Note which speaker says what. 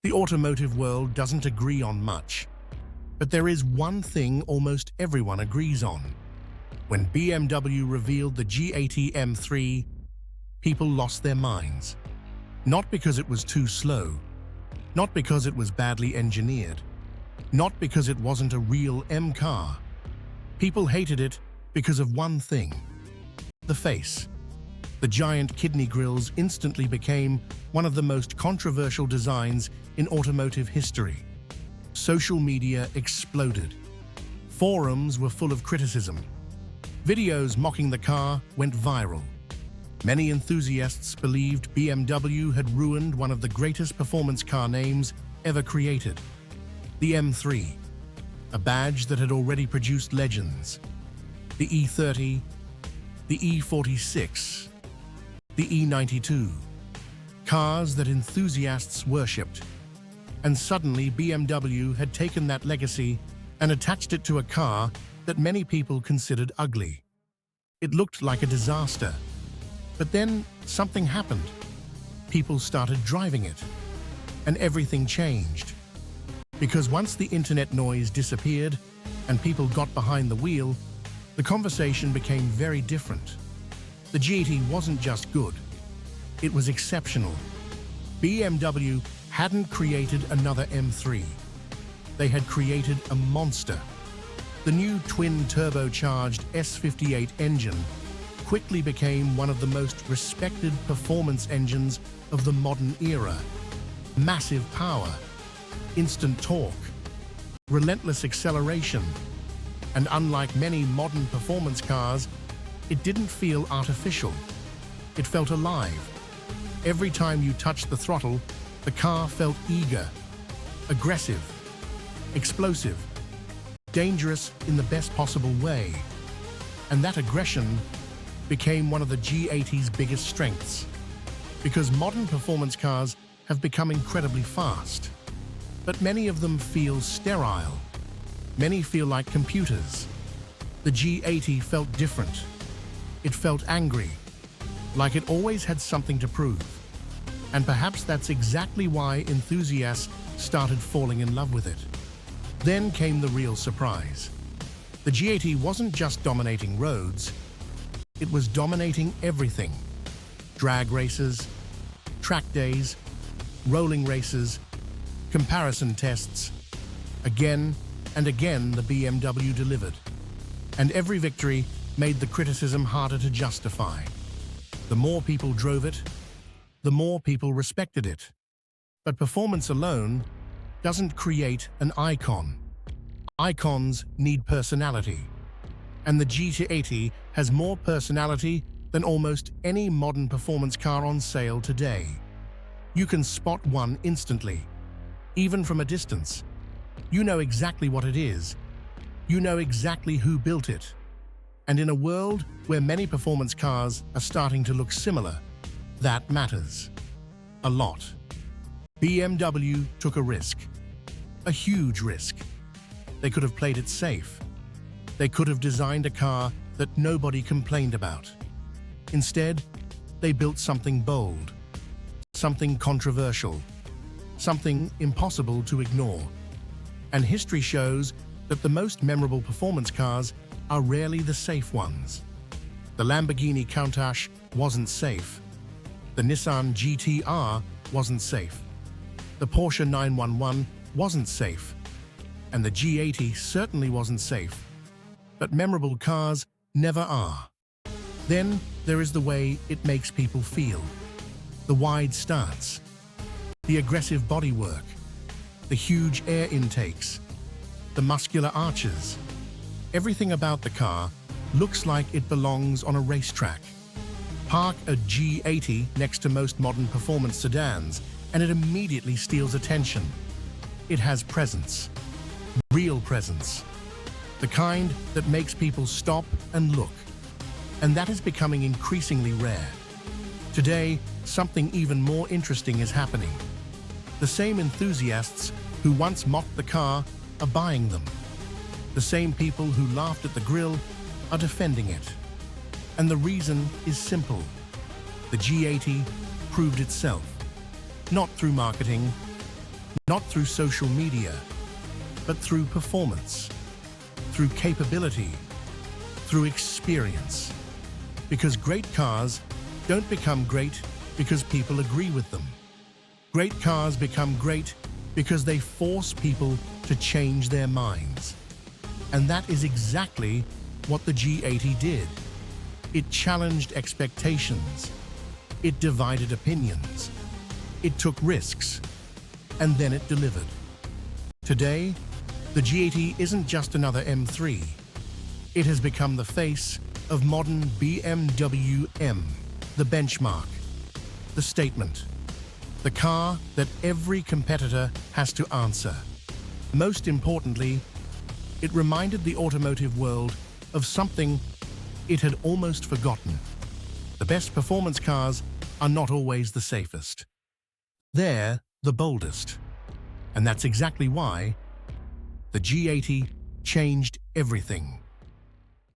Speaker 1: The automotive world doesn't agree on much, but there is one thing almost everyone agrees on. When BMW revealed the G80 M3, people lost their minds. Not because it was too slow, not because it was badly engineered, not because it wasn't a real M car. People hated it because of one thing: the face. The giant kidney grills instantly became one of the most controversial designs in automotive history. Social media exploded. Forums were full of criticism. Videos mocking the car went viral. Many enthusiasts believed BMW had ruined one of the greatest performance car names ever created. The M3, a badge that had already produced legends. The E30, the E46, the E92, cars that enthusiasts worshipped. And suddenly BMW had taken that legacy and attached it to a car that many people considered ugly. It looked like a disaster. But then something happened. People started driving it, and everything changed. Because once the internet noise disappeared and people got behind the wheel, the conversation became very different. The G80 wasn't just good, it was exceptional. BMW hadn't created another M3. They had created a monster. The new twin-turbocharged S58 engine quickly became one of the most respected performance engines of the modern era. Massive power, instant torque, relentless acceleration, and unlike many modern performance cars, it didn't feel artificial. It felt alive. Every time you touched the throttle, the car felt eager, aggressive, explosive, dangerous in the best possible way. And that aggression became one of the G80's biggest strengths. Because modern performance cars have become incredibly fast, but many of them feel sterile. Many feel like computers. The G80 felt different. It felt angry, like it always had something to prove. And perhaps that's exactly why enthusiasts started falling in love with it. Then came the real surprise. The G80 wasn't just dominating roads, it was dominating everything. Drag races, track days, rolling races, comparison tests. Again and again, the BMW delivered. And every victory made the criticism harder to justify. The more people drove it, the more people respected it. But performance alone doesn't create an icon. Icons need personality. And the G80 has more personality than almost any modern performance car on sale today. You can spot one instantly, even from a distance. You know exactly what it is. You know exactly who built it. And in a world where many performance cars are starting to look similar, that matters a lot. BMW took a risk, a huge risk. They could have played it safe. They could have designed a car that nobody complained about. Instead, they built something bold, something controversial, something impossible to ignore. And history shows that the most memorable performance cars are rarely the safe ones. The Lamborghini Countach wasn't safe. The Nissan GT-R wasn't safe. The Porsche 911 wasn't safe. And the G80 certainly wasn't safe. But memorable cars never are. Then there is the way it makes people feel. The wide stance, the aggressive bodywork, the huge air intakes, the muscular arches. Everything about the car looks like it belongs on a racetrack. Park a G80 next to most modern performance sedans, and it immediately steals attention. It has presence, real presence, the kind that makes people stop and look. And that is becoming increasingly rare. Today, something even more interesting is happening. The same enthusiasts who once mocked the car are buying them. The same people who laughed at the grille are defending it. And the reason is simple. The G80 proved itself, not through marketing, not through social media, but through performance, through capability, through experience. Because great cars don't become great because people agree with them. Great cars become great because they force people to change their minds. And that is exactly what the G80 did. It challenged expectations. It divided opinions. It took risks. And then it delivered. Today, the G80 isn't just another M3. It has become the face of modern BMW M, the benchmark, the statement, the car that every competitor has to answer. Most importantly, it reminded the automotive world of something it had almost forgotten. The best performance cars are not always the safest. They're the boldest. And that's exactly why the G80 changed everything.